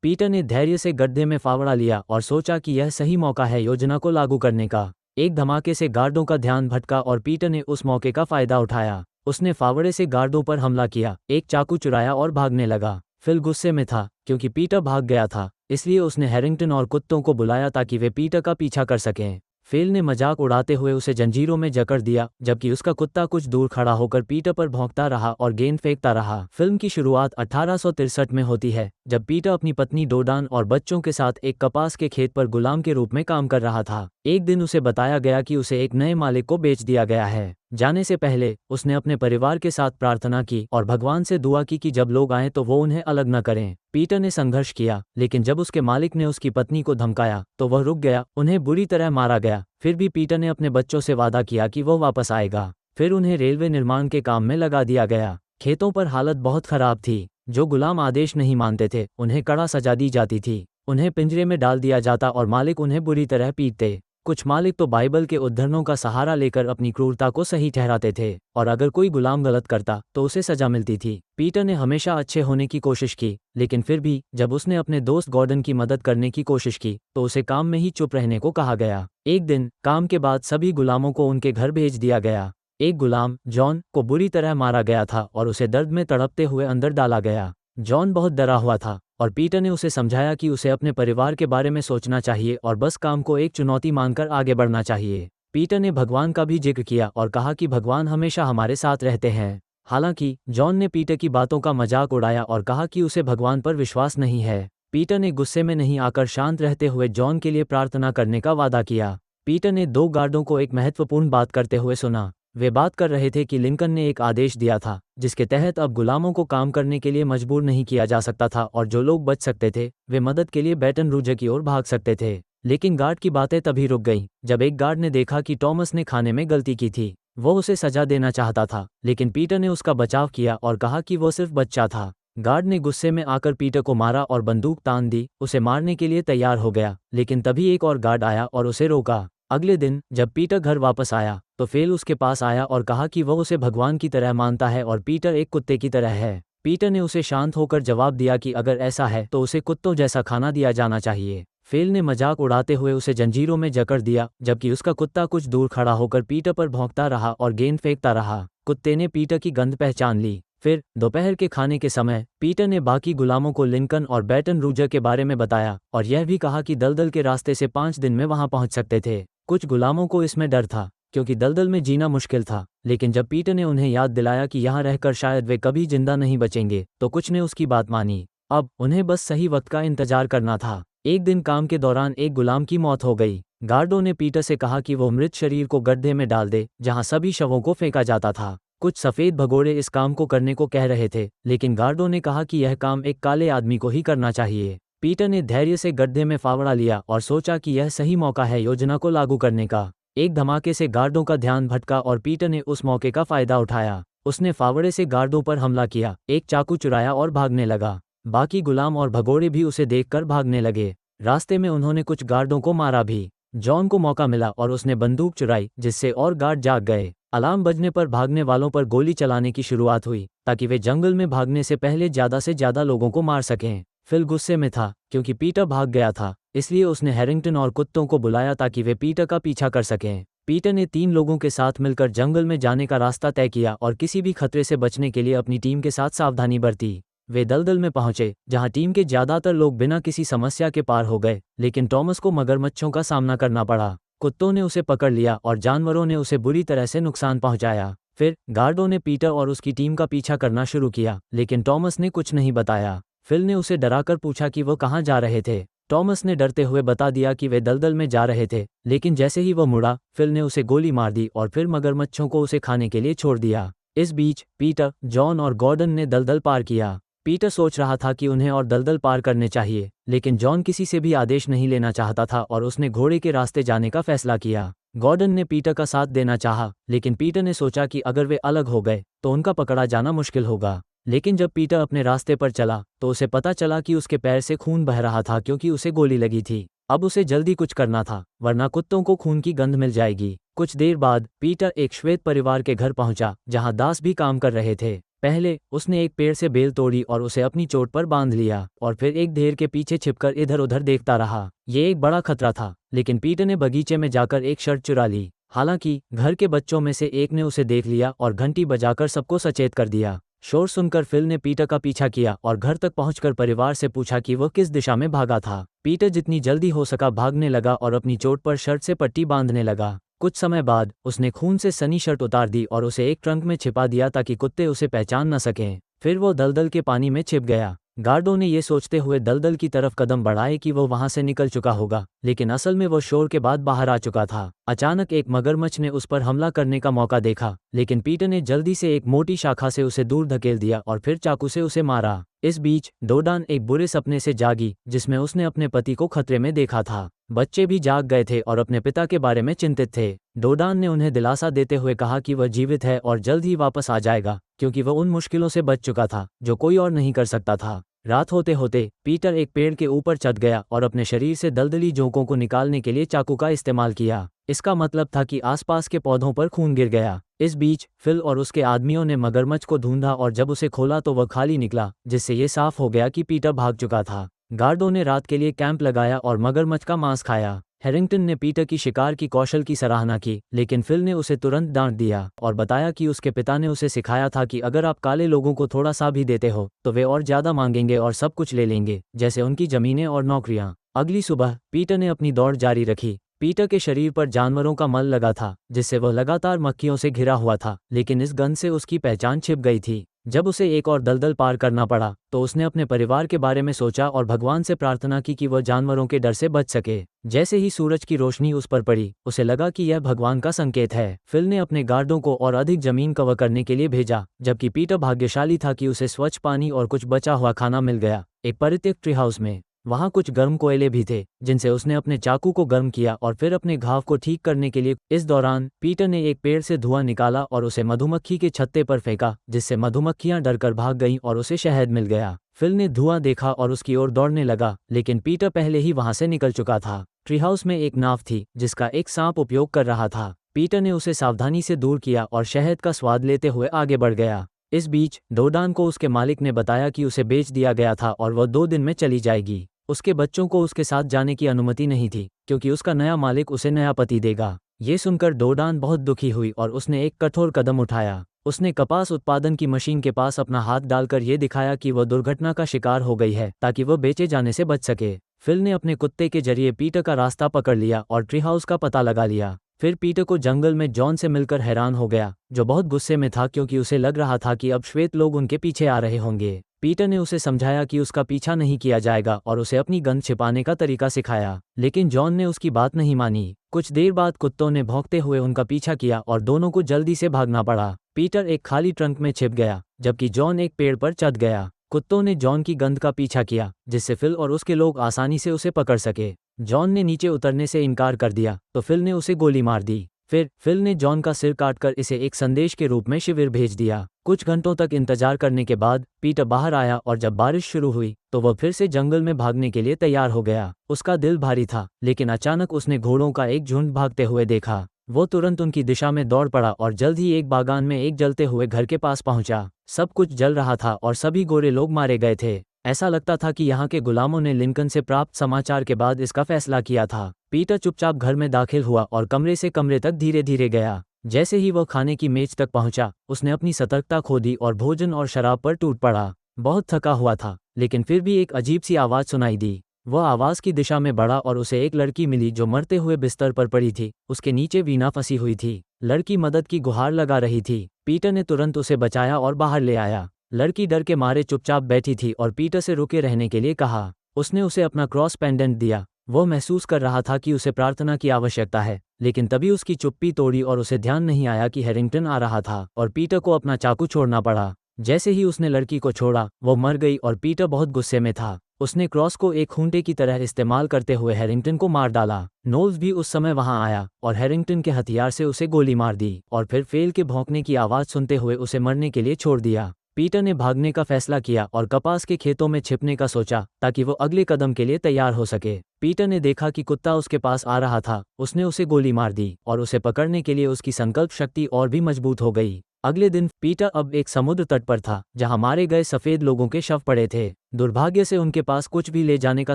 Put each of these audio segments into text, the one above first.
Peter ने धैर्य से गड्ढे में फावड़ा लिया और सोचा कि यह सही मौका है योजना को लागू करने का। एक धमाके से गार्डों का ध्यान भटका और पीटर ने उस मौके का फायदा उठाया। उसने फावड़े से गार्डों पर हमला किया, एक चाकू चुराया और भागने लगा। फिल गुस्से में था क्योंकि पीटर भाग गया था, इसलिए उसने हैरिंगटन और कुत्तों को बुलाया ताकि वे पीटर का पीछा कर सकें। फेल ने मजाक उड़ाते हुए उसे जंजीरों में जकड़ दिया, जबकि उसका कुत्ता कुछ दूर खड़ा होकर पीटर पर भौंकता रहा और गेंद फेंकता रहा। फिल्म की शुरुआत 1863 में होती है, जब पीटर अपनी पत्नी डोडान और बच्चों के साथ एक कपास के खेत पर गुलाम के रूप में काम कर रहा था। एक दिन उसे बताया गया कि उसे एक नए मालिक को बेच दिया गया है। जाने से पहले उसने अपने परिवार के साथ प्रार्थना की और भगवान से दुआ की कि जब लोग आएं तो वो उन्हें अलग न करें। पीटर ने संघर्ष किया, लेकिन जब उसके मालिक ने उसकी पत्नी को धमकाया तो वह रुक गया। उन्हें बुरी तरह मारा गया। फिर भी पीटर ने अपने बच्चों से वादा किया कि वह वापस आएगा। फिर उन्हें रेलवे निर्माण के काम में लगा दिया गया। खेतों पर हालत बहुत खराब थी। जो गुलाम आदेश नहीं मानते थे उन्हें कड़ा सजा दी जाती थी। उन्हें पिंजरे में डाल दिया जाता और मालिक उन्हें बुरी तरह पीटते। कुछ मालिक तो बाइबल के उद्धरणों का सहारा लेकर अपनी क्रूरता को सही ठहराते थे, और अगर कोई गुलाम गलत करता तो उसे सजा मिलती थी। पीटर ने हमेशा अच्छे होने की कोशिश की, लेकिन फिर भी जब उसने अपने दोस्त गॉर्डन की मदद करने की कोशिश की तो उसे काम में ही चुप रहने को कहा गया। एक दिन काम के बाद सभी गुलामों को उनके घर भेज दिया गया। एक गुलाम जॉन को बुरी तरह मारा गया था और उसे दर्द में तड़पते हुए अंदर डाला गया। जॉन बहुत डरा हुआ था और पीटर ने उसे समझाया कि उसे अपने परिवार के बारे में सोचना चाहिए और बस काम को एक चुनौती मानकर आगे बढ़ना चाहिए। पीटर ने भगवान का भी जिक्र किया और कहा कि भगवान हमेशा हमारे साथ रहते हैं। हालांकि जॉन ने पीटर की बातों का मजाक उड़ाया और कहा कि उसे भगवान पर विश्वास नहीं है। पीटर ने गुस्से में नहीं आकर शांत रहते हुए जॉन के लिए प्रार्थना करने का वादा किया। पीटर ने दो गार्डों को एक महत्वपूर्ण बात करते हुए सुना। वे बात कर रहे थे कि लिंकन ने एक आदेश दिया था जिसके तहत अब गुलामों को काम करने के लिए मजबूर नहीं किया जा सकता था, और जो लोग बच सकते थे वे मदद के लिए बैटन रूज की ओर भाग सकते थे। लेकिन गार्ड की बातें तभी रुक गईं जब एक गार्ड ने देखा कि टॉमस ने खाने में गलती की थी। वो उसे सजा देना चाहता था, लेकिन पीटर ने उसका बचाव किया और कहा कि वो सिर्फ बच्चा था। गार्ड ने गुस्से में आकर पीटर को मारा और बंदूक तान दी, उसे मारने के लिए तैयार हो गया, लेकिन तभी एक और गार्ड आया और उसे रोका। अगले दिन जब पीटर घर वापस आया तो फेल उसके पास आया और कहा कि वह उसे भगवान की तरह मानता है और पीटर एक कुत्ते की तरह है। पीटर ने उसे शांत होकर जवाब दिया कि अगर ऐसा है तो उसे कुत्तों जैसा खाना दिया जाना चाहिए। फेल ने मजाक उड़ाते हुए उसे जंजीरों में जकड़ दिया, जबकि उसका कुत्ता कुछ दूर खड़ा होकर पीटर पर भौंकता रहा और गेंद फेंकता रहा। कुत्ते ने पीटर की गंध पहचान ली। फिर दोपहर के खाने के समय पीटर ने बाकी गुलामों को लिंकन और बैटन रूजर के बारे में बताया और यह भी कहा कि दलदल के रास्ते से 5 दिन में वहां पहुंच सकते थे। कुछ गुलामों को इसमें डर था क्योंकि दलदल में जीना मुश्किल था, लेकिन जब पीटर ने उन्हें याद दिलाया कि यहाँ रहकर शायद वे कभी जिंदा नहीं बचेंगे तो कुछ ने उसकी बात मानी। अब उन्हें बस सही वक्त का इंतजार करना था। एक दिन काम के दौरान एक गुलाम की मौत हो गई। गार्डों ने पीटर से कहा कि वो मृत शरीर को गड्ढे में डाल दे जहाँ सभी शवों को फेंका जाता था। कुछ सफ़ेद भगोड़े इस काम को करने को कह रहे थे, लेकिन गार्डों ने कहा कि यह काम एक काले आदमी को ही करना चाहिए। पीटर ने धैर्य से गड्ढे में फावड़ा लिया और सोचा कि यह सही मौका है योजना को लागू करने का। एक धमाके से गार्डों का ध्यान भटका और पीटर ने उस मौके का फायदा उठाया। उसने फावड़े से गार्डों पर हमला किया, एक चाकू चुराया और भागने लगा। बाकी गुलाम और भगोड़े भी उसे देखकर भागने लगे। रास्ते में उन्होंने कुछ गार्डों को मारा भी। जॉन को मौका मिला और उसने बंदूक चुराई, जिससे और गार्ड जाग गए। अलार्म बजने पर भागने वालों पर गोली चलाने की शुरुआत हुई ताकि वे जंगल में भागने से पहले ज़्यादा से ज़्यादा लोगों को मार सकें। फिल गुस्से में था क्योंकि पीटर भाग गया था, इसलिए उसने हैरिंगटन और कुत्तों को बुलाया ताकि वे पीटर का पीछा कर सकें। पीटर ने 3 लोगों के साथ मिलकर जंगल में जाने का रास्ता तय किया और किसी भी खतरे से बचने के लिए अपनी टीम के साथ सावधानी बरती। वे दलदल में पहुंचे जहां टीम के ज़्यादातर लोग बिना किसी समस्या के पार हो गए, लेकिन टॉमस को मगरमच्छों का सामना करना पड़ा। कुत्तों ने उसे पकड़ लिया और जानवरों ने उसे बुरी तरह से नुकसान पहुंचाया। फिर गार्डों ने पीटर और उसकी टीम का पीछा करना शुरू किया, लेकिन टॉमस ने कुछ नहीं बताया। फिल ने उसे डराकर पूछा कि वो कहाँ जा रहे थे। टॉमस ने डरते हुए बता दिया कि वे दलदल में जा रहे थे, लेकिन जैसे ही वह मुड़ा फिल ने उसे गोली मार दी और फिर मगरमच्छों को उसे खाने के लिए छोड़ दिया। इस बीच पीटर, जॉन और गॉर्डन ने दलदल पार किया। पीटर सोच रहा था कि उन्हें और दलदल पार करने चाहिए, लेकिन जॉन किसी से भी आदेश नहीं लेना चाहता था और उसने घोड़े के रास्ते जाने का फैसला किया। गॉर्डन ने पीटर का साथ देना चाहा, लेकिन पीटर ने सोचा कि अगर वे अलग हो गए तो उनका पकड़ा जाना मुश्किल होगा। लेकिन जब पीटर अपने रास्ते पर चला तो उसे पता चला कि उसके पैर से खून बह रहा था क्योंकि उसे गोली लगी थी। अब उसे जल्दी कुछ करना था, वरना कुत्तों को खून की गंध मिल जाएगी। कुछ देर बाद पीटर एक श्वेत परिवार के घर पहुंचा जहां दास भी काम कर रहे थे। पहले उसने एक पेड़ से बेल तोड़ी और उसे अपनी चोट पर बांध लिया और फिर एक ढेर के पीछे छिपकर इधर उधर देखता रहा। ये एक बड़ा खतरा था, लेकिन पीटर ने बगीचे में जाकर एक शर्ट चुरा ली। हालांकि घर के बच्चों में से एक ने उसे देख लिया और घंटी बजाकर सबको सचेत कर दिया। शोर सुनकर फिल ने पीटर का पीछा किया और घर तक पहुंचकर परिवार से पूछा कि वह किस दिशा में भागा था। पीटर जितनी जल्दी हो सका भागने लगा और अपनी चोट पर शर्ट से पट्टी बांधने लगा। कुछ समय बाद उसने खून से सनी शर्ट उतार दी और उसे एक ट्रंक में छिपा दिया ताकि कुत्ते उसे पहचान न सकें। फिर वो दलदल के पानी में छिप गया। गार्डों ने ये सोचते हुए दलदल की तरफ कदम बढ़ाए कि वो वहां से निकल चुका होगा, लेकिन असल में वो शोर के बाद बाहर आ चुका था। अचानक एक मगरमच्छ ने उस पर हमला करने का मौका देखा, लेकिन पीटर ने जल्दी से एक मोटी शाखा से उसे दूर धकेल दिया और फिर चाकू से उसे मारा। इस बीच डोडान एक बुरे सपने से जागी जिसमें उसने अपने पति को खतरे में देखा था। बच्चे भी जाग गए थे और अपने पिता के बारे में चिंतित थे। डोडान ने उन्हें दिलासा देते हुए कहा कि वह जीवित है और जल्द ही वापस आ जाएगा, क्योंकि वह उन मुश्किलों से बच चुका था जो कोई और नहीं कर सकता था। रात होते होते पीटर एक पेड़ के ऊपर चढ़ गया और अपने शरीर से दलदली जोंकों को निकालने के लिए चाकू का इस्तेमाल किया। इसका मतलब था कि आसपास के पौधों पर खून गिर गया। इस बीच फिल और उसके आदमियों ने मगरमच्छ को ढूंढा और जब उसे खोला तो वह खाली निकला, जिससे ये साफ हो गया कि पीटर भाग चुका था। गार्डों ने रात के लिए कैंप लगाया और मगरमच्छ का मांस खाया। हैरिंगटन ने पीटर की शिकार की कौशल की सराहना की, लेकिन फिल ने उसे तुरंत डांट दिया और बताया कि उसके पिता ने उसे सिखाया था कि अगर आप काले लोगों को थोड़ा सा भी देते हो तो वे और ज्यादा मांगेंगे और सब कुछ ले लेंगे, जैसे उनकी जमीनें और नौकरियां। अगली सुबह पीटर ने अपनी दौड़ जारी रखी। पीटर के शरीर पर जानवरों का मल लगा था, जिससे वह लगातार मक्खियों से घिरा हुआ था, लेकिन इस गंध से उसकी पहचान छिप गई थी। जब उसे एक और दलदल पार करना पड़ा तो उसने अपने परिवार के बारे में सोचा और भगवान से प्रार्थना की कि वह जानवरों के डर से बच सके। जैसे ही सूरज की रोशनी उस पर पड़ी, उसे लगा कि यह भगवान का संकेत है। फिल ने अपने गार्डों को और अधिक जमीन कवर करने के लिए भेजा, जबकि पीटर भाग्यशाली था कि उसे स्वच्छ पानी और कुछ बचा हुआ खाना मिल गया, एक परित्यक्त ट्री हाउस में। वहां कुछ गर्म कोयले भी थे, जिनसे उसने अपने चाकू को गर्म किया और फिर अपने घाव को ठीक करने के लिए। इस दौरान पीटर ने एक पेड़ से धुआं निकाला और उसे मधुमक्खी के छत्ते पर फेंका, जिससे मधुमक्खियां डरकर भाग गईं और उसे शहद मिल गया। फिल ने धुआं देखा और उसकी ओर दौड़ने लगा, लेकिन पीटर पहले ही वहां से निकल चुका था। ट्री हाउस में एक नाव थी जिसका एक सांप उपयोग कर रहा था। पीटर ने उसे सावधानी से दूर किया और शहद का स्वाद लेते हुए आगे बढ़ गया। इस बीच डोडान को उसके मालिक ने बताया कि उसे बेच दिया गया था और वह 2 दिन में चली जाएगी। उसके बच्चों को उसके साथ जाने की अनुमति नहीं थी, क्योंकि उसका नया मालिक उसे नया पति देगा। ये सुनकर डोडान बहुत दुखी हुई और उसने एक कठोर कदम उठाया। उसने कपास उत्पादन की मशीन के पास अपना हाथ डालकर यह दिखाया कि वह दुर्घटना का शिकार हो गई है, ताकि वह बेचे जाने से बच सके। फिल ने अपने कुत्ते के जरिए पीटर का रास्ता पकड़ लिया और ट्री हाउस का पता लगा लिया। फिर पीटर को जंगल में जॉन से मिलकर हैरान हो गया, जो बहुत गुस्से में था क्योंकि उसे लग रहा था कि अब श्वेत लोग उनके पीछे आ रहे होंगे। पीटर ने उसे समझाया कि उसका पीछा नहीं किया जाएगा और उसे अपनी गंध छिपाने का तरीका सिखाया, लेकिन जॉन ने उसकी बात नहीं मानी। कुछ देर बाद कुत्तों ने भौंकते हुए उनका पीछा किया और दोनों को जल्दी से भागना पड़ा। पीटर एक खाली ट्रंक में छिप गया, जबकि जॉन एक पेड़ पर चढ़ गया। कुत्तों ने जॉन की गंध का पीछा किया, जिससे फिल और उसके लोग आसानी से उसे पकड़ सके। जॉन ने नीचे उतरने से इनकार कर दिया तो फिल ने उसे गोली मार दी। फिर फिल ने जॉन का सिर काटकर इसे एक संदेश के रूप में शिविर भेज दिया। कुछ घंटों तक इंतजार करने के बाद पीटर बाहर आया और जब बारिश शुरू हुई तो वह फिर से जंगल में भागने के लिए तैयार हो गया। उसका दिल भारी था, लेकिन अचानक उसने घोड़ों का एक झुंड भागते हुए देखा। वो तुरंत उनकी दिशा में दौड़ पड़ा और जल्द ही एक बागान में एक जलते हुए घर के पास पहुंचा। सब कुछ जल रहा था और सभी गोरे लोग मारे गए थे। ऐसा लगता था कि यहाँ के गुलामों ने लिंकन से प्राप्त समाचार के बाद इसका फैसला किया था। पीटर चुपचाप घर में दाखिल हुआ और कमरे से कमरे तक धीरे धीरे गया। जैसे ही वह खाने की मेज तक पहुंचा, उसने अपनी सतर्कता खो दी और भोजन और शराब पर टूट पड़ा। बहुत थका हुआ था, लेकिन फिर भी एक अजीब सी आवाज़ सुनाई दी। वह आवाज़ की दिशा में बढ़ा और उसे एक लड़की मिली जो मरते हुए बिस्तर पर पड़ी थी। उसके नीचे वीणा फंसी हुई थी। लड़की मदद की गुहार लगा रही थी। पीटर ने तुरंत उसे बचाया और बाहर ले आया। लड़की डर के मारे चुपचाप बैठी थी और पीटर से रुके रहने के लिए कहा। उसने उसे अपना क्रॉस पेंडेंट दिया। वह महसूस कर रहा था कि उसे प्रार्थना की आवश्यकता है, लेकिन तभी उसकी चुप्पी तोड़ी और उसे ध्यान नहीं आया कि हैरिंगटन आ रहा था और पीटर को अपना चाकू छोड़ना पड़ा। जैसे ही उसने लड़की को छोड़ा, वो मर गई और पीटर बहुत गुस्से में था। उसने क्रॉस को एक खूंटे की तरह इस्तेमाल करते हुए हैरिंगटन को मार डाला। नोल्स भी उस समय वहां आया और हैरिंगटन के हथियार से उसे गोली मार दी और फिर फेल के भौंकने की आवाज़ सुनते हुए उसे मरने के लिए छोड़ दिया। पीटर ने भागने का फैसला किया और कपास के खेतों में छिपने का सोचा, ताकि वो अगले कदम के लिए तैयार हो सके। पीटर ने देखा कि कुत्ता उसके पास आ रहा था। उसने उसे गोली मार दी और उसे पकड़ने के लिए उसकी संकल्प शक्ति और भी मजबूत हो गई। अगले दिन पीटर अब एक समुद्र तट पर था जहां मारे गए सफेद लोगों के शव पड़े थे। दुर्भाग्य से उनके पास कुछ भी ले जाने का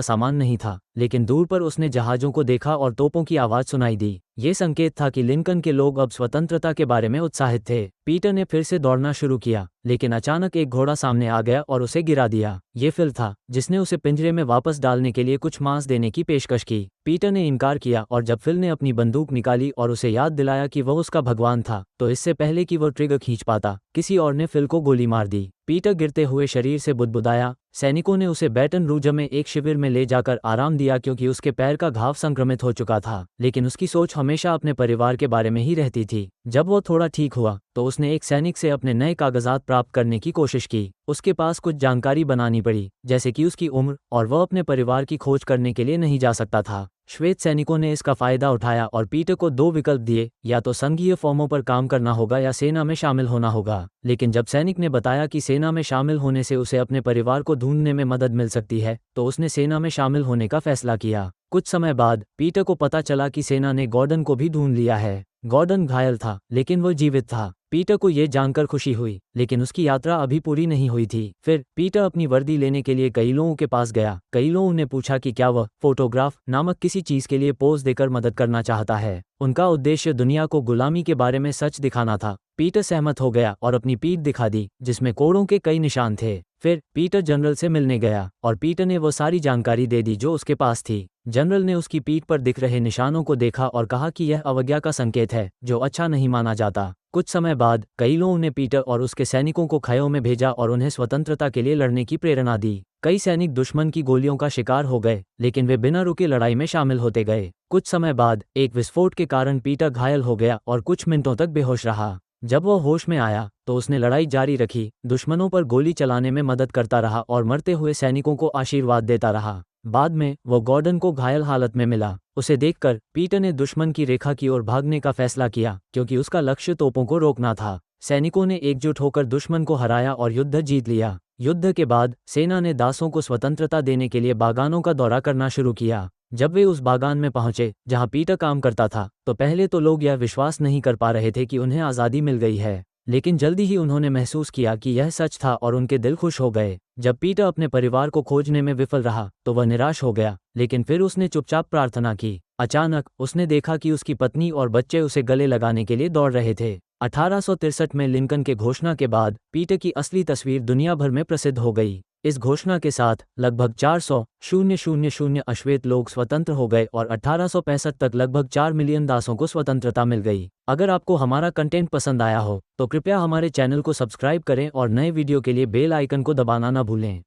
सामान नहीं था, लेकिन दूर पर उसने जहाजों को देखा और तोपों की आवाज सुनाई दी। ये संकेत था कि लिंकन के लोग अब स्वतंत्रता के बारे में उत्साहित थे। पीटर ने फिर से दौड़ना शुरू किया, लेकिन अचानक एक घोड़ा सामने आ गया और उसे गिरा दिया। ये फिल था, जिसने उसे पिंजरे में वापस डालने के लिए कुछ मांस देने की पेशकश की। पीटर ने इनकार किया और जब फिल ने अपनी बंदूक निकाली और उसे याद दिलाया कि वह उसका भगवान था, तो इससे पहले कि वह ट्रिगर खींच पाता, किसी और ने फिल को गोली मार दी। पीटर गिरते हुए शरीर से बुदबुदाया। सैनिकों ने उसे बैटन रूज में एक शिविर में ले जाकर आराम दिया क्योंकि उसके पैर का घाव संक्रमित हो चुका था, लेकिन उसकी सोच हमेशा अपने परिवार के बारे में ही रहती थी। जब वो थोड़ा ठीक हुआ तो उसने एक सैनिक से अपने नए कागजात प्राप्त करने की कोशिश की। उसके पास कुछ जानकारी बनानी पड़ी, जैसे कि उसकी उम्र, और वह अपने परिवार की खोज करने के लिए नहीं जा सकता था। श्वेत सैनिकों ने इसका फायदा उठाया और पीटर को 2 विकल्प दिए, या तो संघीय फॉर्मों पर काम करना होगा या सेना में शामिल होना होगा। लेकिन जब सैनिक ने बताया कि सेना में शामिल होने से उसे अपने परिवार को ढूंढने में मदद मिल सकती है, तो उसने सेना में शामिल होने का फैसला किया। कुछ समय बाद पीटर को पता चला कि सेना ने गॉर्डन को भी ढूंढ लिया है। गॉर्डन घायल था, लेकिन वह जीवित था। पीटर को यह जानकर खुशी हुई, लेकिन उसकी यात्रा अभी पूरी नहीं हुई थी। फिर पीटर अपनी वर्दी लेने के लिए कई लोगों के पास गया। कई लोगों ने पूछा कि क्या वह फोटोग्राफ नामक किसी चीज के लिए पोज देकर मदद करना चाहता है। उनका उद्देश्य दुनिया को गुलामी के बारे में सच दिखाना था। पीटर सहमत हो गया और अपनी पीठ दिखा दी, जिसमें कोड़ों के कई निशान थे। फिर पीटर जनरल से मिलने गया और पीटर ने वो सारी जानकारी दे दी जो उसके पास थी। जनरल ने उसकी पीठ पर दिख रहे निशानों को देखा और कहा कि यह अवज्ञा का संकेत है, जो अच्छा नहीं माना जाता। कुछ समय बाद कई लोगों ने पीटर और उसके सैनिकों को खयों में भेजा और उन्हें स्वतंत्रता के लिए लड़ने की प्रेरणा दी। कई सैनिक दुश्मन की गोलियों का शिकार हो गए, लेकिन वे बिना रुके लड़ाई में शामिल होते गए। कुछ समय बाद एक विस्फोट के कारण पीटर घायल हो गया और कुछ मिनटों तक बेहोश रहा। जब वह होश में आया तो उसने लड़ाई जारी रखी, दुश्मनों पर गोली चलाने में मदद करता रहा और मरते हुए सैनिकों को आशीर्वाद देता रहा। बाद में वो गॉर्डन को घायल हालत में मिला। उसे देखकर पीटर ने दुश्मन की रेखा की ओर भागने का फैसला किया, क्योंकि उसका लक्ष्य तोपों को रोकना था। सैनिकों ने एकजुट होकर दुश्मन को हराया और युद्ध जीत लिया। युद्ध के बाद सेना ने दासों को स्वतंत्रता देने के लिए बागानों का दौरा करना शुरू किया। जब वे उस बागान में पहुंचे जहां पीटर काम करता था, तो पहले तो लोग यह विश्वास नहीं कर पा रहे थे कि उन्हें आज़ादी मिल गई है, लेकिन जल्दी ही उन्होंने महसूस किया कि यह सच था और उनके दिल खुश हो गए। जब पीटर अपने परिवार को खोजने में विफल रहा तो वह निराश हो गया, लेकिन फिर उसने चुपचाप प्रार्थना की। अचानक उसने देखा कि उसकी पत्नी और बच्चे उसे गले लगाने के लिए दौड़ रहे थे। 1863 में लिंकन के घोषणा के बाद पीटर की असली तस्वीर दुनिया भर में प्रसिद्ध हो गई। इस घोषणा के साथ लगभग 400,000 अश्वेत लोग स्वतंत्र हो गए और 1865 तक लगभग 4 मिलियन दासों को स्वतंत्रता मिल गई। अगर आपको हमारा कंटेंट पसंद आया हो तो कृपया हमारे चैनल को सब्सक्राइब करें और नए वीडियो के लिए बेल आइकन को दबाना न भूलें।